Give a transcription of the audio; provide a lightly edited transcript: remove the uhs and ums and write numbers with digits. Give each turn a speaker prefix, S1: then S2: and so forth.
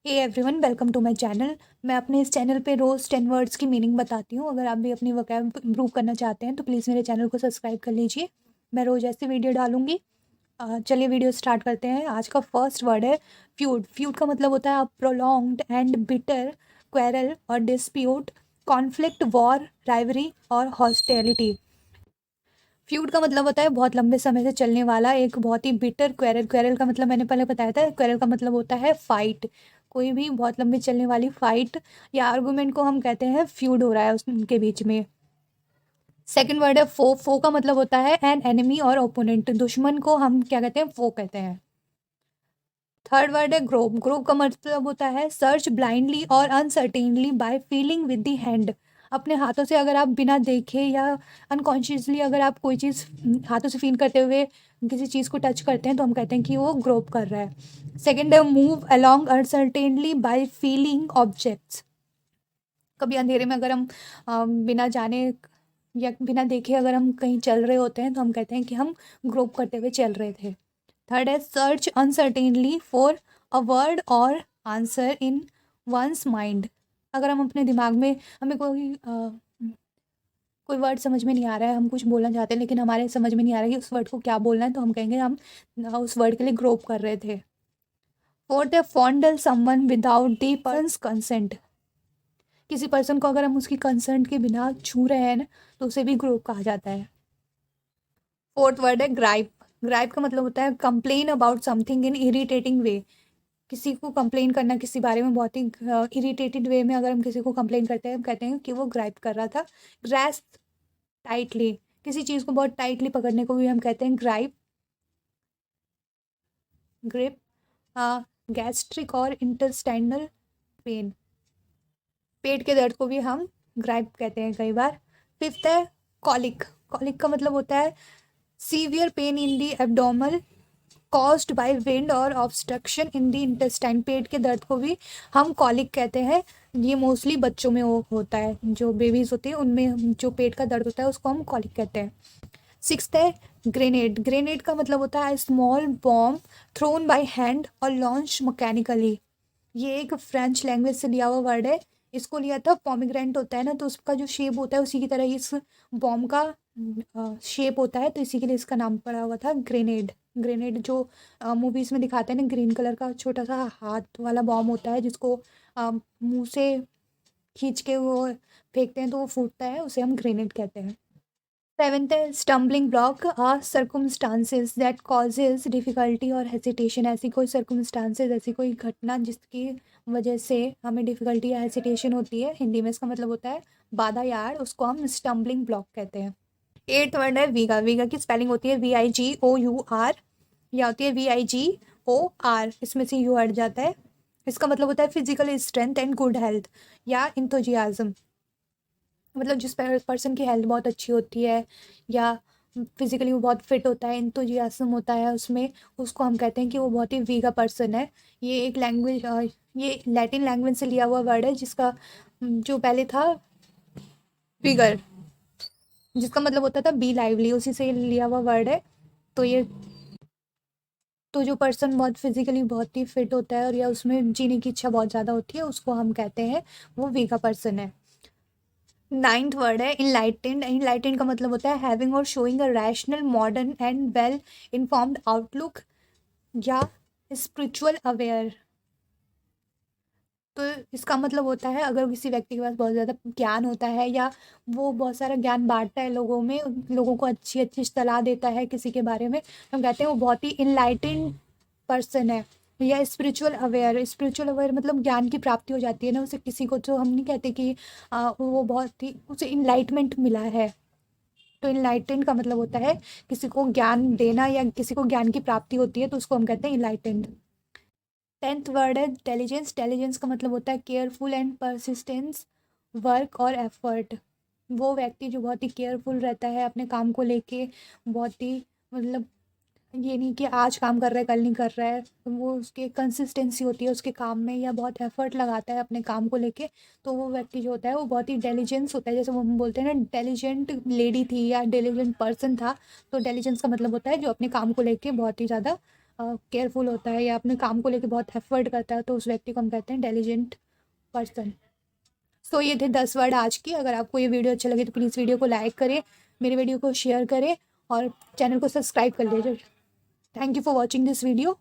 S1: Hey everyone, welcome to my channel. मैं अपने इस चैनल पे रोज़ 10 वर्ड्स की मीनिंग बताती हूँ। अगर आप भी अपनी वोकैब इम्प्रूव करना चाहते हैं तो प्लीज़ मेरे चैनल को सब्सक्राइब कर लीजिए। मैं रोज़ ऐसी वीडियो डालूंगी। चलिए वीडियो स्टार्ट करते हैं। आज का फर्स्ट वर्ड है फ्यूड। फ्यूड का मतलब होता है प्रोलॉन्ग्ड एंड बिटर क्वेरल और डिस्प्यूट, कॉन्फ्लिक्ट, वॉर, राइवरी और हॉस्टिलिटी। फ्यूड का मतलब होता है बहुत लंबे समय से चलने वाला एक बहुत ही बिटर क्वेरल। क्वेरल का मतलब मैंने पहले बताया था, क्वेरल का मतलब होता है फाइट। कोई भी बहुत लंबी चलने वाली फाइट या आर्गुमेंट को हम कहते हैं फ्यूड हो रहा है उनके बीच में। सेकंड वर्ड है फो। फो का मतलब होता है एन एनिमी और ओपोनेंट। दुश्मन को हम क्या कहते हैं? फो कहते हैं। थर्ड वर्ड है ग्रोव। ग्रोव का मतलब होता है सर्च ब्लाइंडली और uncertainly by feeling with the hand. अपने हाथों से अगर आप बिना देखे या अनकॉन्शियसली अगर आप कोई चीज़ हाथों से फील करते हुए किसी चीज़ को टच करते हैं तो हम कहते हैं कि वो ग्रोव कर रहा है। सेकेंड है move along uncertainly by feeling objects. कभी अंधेरे में अगर हम बिना जाने या बिना देखे अगर हम कहीं चल रहे होते हैं तो हम कहते हैं कि हम ग्रोव करते हुए चल रहे थे। थर्ड है सर्च अनसर्टेनली फॉर अ वर्ड और आंसर इन वंस माइंड। अगर हम अपने दिमाग में हमें कोई वर्ड समझ में नहीं आ रहा है, हम कुछ बोलना चाहते हैं लेकिन हमारे समझ में नहीं आ रहा है कि उस वर्ड को क्या बोलना है, तो हम कहेंगे हम उस वर्ड के लिए ग्रोप कर रहे थे। फोर्थ है fondle someone without the person's consent. किसी पर्सन को अगर हम उसकी कंसेंट के बिना छू रहे हैं ना तो उसे भी ग्रोप कहा जाता है। फोर्थ वर्ड है ग्राइप। ग्राइप का मतलब होता है complain about something in irritating way. किसी को कंप्लेन करना किसी बारे में बहुत ही इरिटेटेड वे में अगर हम किसी को कंप्लेन करते हैं, हम कहते हैं कि वो ग्राइप कर रहा था। Grasp tightly. किसी चीज़ को बहुत टाइटली पकड़ने को भी हम कहते हैं ग्राइप, ग्रिप। गैस्ट्रिक और इंटेस्टाइनल पेन। पेट के दर्द को भी हम ग्राइप कहते हैं कई बार। फिफ्थ है कॉलिक। कॉलिक का मतलब होता है severe pain in the abdomen caused by wind और ऑब्स्ट्रक्शन इन दी इंटेस्टाइन। पेट के दर्द को भी हम कॉलिक कहते हैं। ये मोस्टली बच्चों में होता है, जो बेबीज होती है उनमें जो पेट का दर्द होता है उसको हम कॉलिक कहते हैं। सिक्स्थ है ग्रेनेड। ग्रेनेड का मतलब होता है small bomb thrown by hand और लॉन्च मैकेनिकली। ये एक फ्रेंच लैंग्वेज से लिया हुआ वर्ड है। इसको लिया था, पॉमीग्रेनेट होता है ना, तो उसका जो शेप होता है उसी की तरह इस बॉम्ब का शेप होता है, तो इसी के लिए इसका नाम पड़ा हुआ था ग्रेनेड। ग्रेनेड जो मूवीज में दिखाते हैं ना, ग्रीन कलर का छोटा सा हाथ वाला बॉम्ब होता है जिसको मुंह से खींच के वो फेंकते हैं तो वो फूटता है, उसे हम ग्रेनेड कहते हैं। सेवेंथ है stumbling block. Or circumstances that causes difficulty और हेसिटेशन। ऐसी कोई सर्कुमस्टांसेस, ऐसी कोई घटना जिसकी वजह से हमें डिफ़िकल्टी या हेसिटेशन होती है, हिंदी में इसका मतलब होता है बाधा यार, उसको हम स्टम्बलिंग ब्लॉक कहते हैं। एट्थ वर्ड है वीगा। वीगा की स्पेलिंग होती है VIGOUR, या होती है VIGOR, इसमें से यू हट जाता है। इसका मतलब होता है physical strength and good health या इंथुजियाज्म। मतलब जिस पर्सन की हेल्थ बहुत अच्छी होती है या फिजिकली वो बहुत फिट होता है, इंथुजियाज्म होता है उसमें, उसको हम कहते हैं कि वो बहुत ही वीगा पर्सन है। ये एक लैंग्वेज, ये लैटिन लैंग्वेज से लिया हुआ वर्ड है जिसका जो पहले था विगर, जिसका मतलब होता था बी लाइवली, उसी से लिया हुआ वर्ड है। तो ये तो जो पर्सन बहुत फिजिकली बहुत ही फिट होता है और या उसमें जीने की इच्छा बहुत ज़्यादा होती है, उसको हम कहते हैं वो वीगा पर्सन है। नाइन्थ वर्ड है इनलाइटेंड। इनलाइटेंड का मतलब होता है हैविंग और showing a rational, modern and well informed outlook या स्पिरिचुअल अवेयर। तो इसका मतलब होता है अगर किसी व्यक्ति के पास बहुत ज़्यादा ज्ञान होता है या वो बहुत सारा ज्ञान बांटता है लोगों में, लोगों को अच्छी अच्छी सलाह देता है किसी के बारे में, तो हम कहते हैं वो बहुत ही इनलाइटेंड पर्सन है। या स्पिरिचुअल अवेयर। स्पिरिचुअल अवेयर मतलब ज्ञान की प्राप्ति हो जाती है ना उसे, किसी को, तो हम नहीं कहते कि वो बहुत ही उसे इनलाइटमेंट मिला है। तो इनलाइटेंड का मतलब होता है किसी को ज्ञान देना या किसी को ज्ञान की प्राप्ति होती है तो उसको हम कहते हैं इनलाइटेंड। टेंथ वर्ड है टेलिजेंस। टेलिजेंस का मतलब होता है केयरफुल एंड परसिस्टेंस वर्क और एफर्ट। वो व्यक्ति जो बहुत ही केयरफुल रहता है अपने काम को लेके, बहुत ही मतलब ये नहीं कि आज काम कर रहा है कल नहीं कर रहा है, वो उसकी कंसिस्टेंसी होती है उसके काम में या बहुत एफर्ट लगाता है अपने काम को लेके, तो वो व्यक्ति जो होता है वो बहुत ही डेलिजेंस होता है। जैसे वो हम बोलते हैं ना डेलिजेंट लेडी थी या डेलिजेंट पर्सन था, तो डेलिजेंस का मतलब होता है जो अपने काम को लेके बहुत ही ज़्यादा केयरफुल होता है या अपने काम को लेके बहुत एफर्ट करता है, तो उस व्यक्ति को हम कहते हैं इंटेलिजेंट पर्सन। सो ये थे 10 वर्ड आज की। अगर आपको ये वीडियो अच्छा लगे तो प्लीज़ वीडियो को लाइक करें, मेरे वीडियो को शेयर करें और चैनल को सब्सक्राइब कर लीजिए। Thank you for watching this video.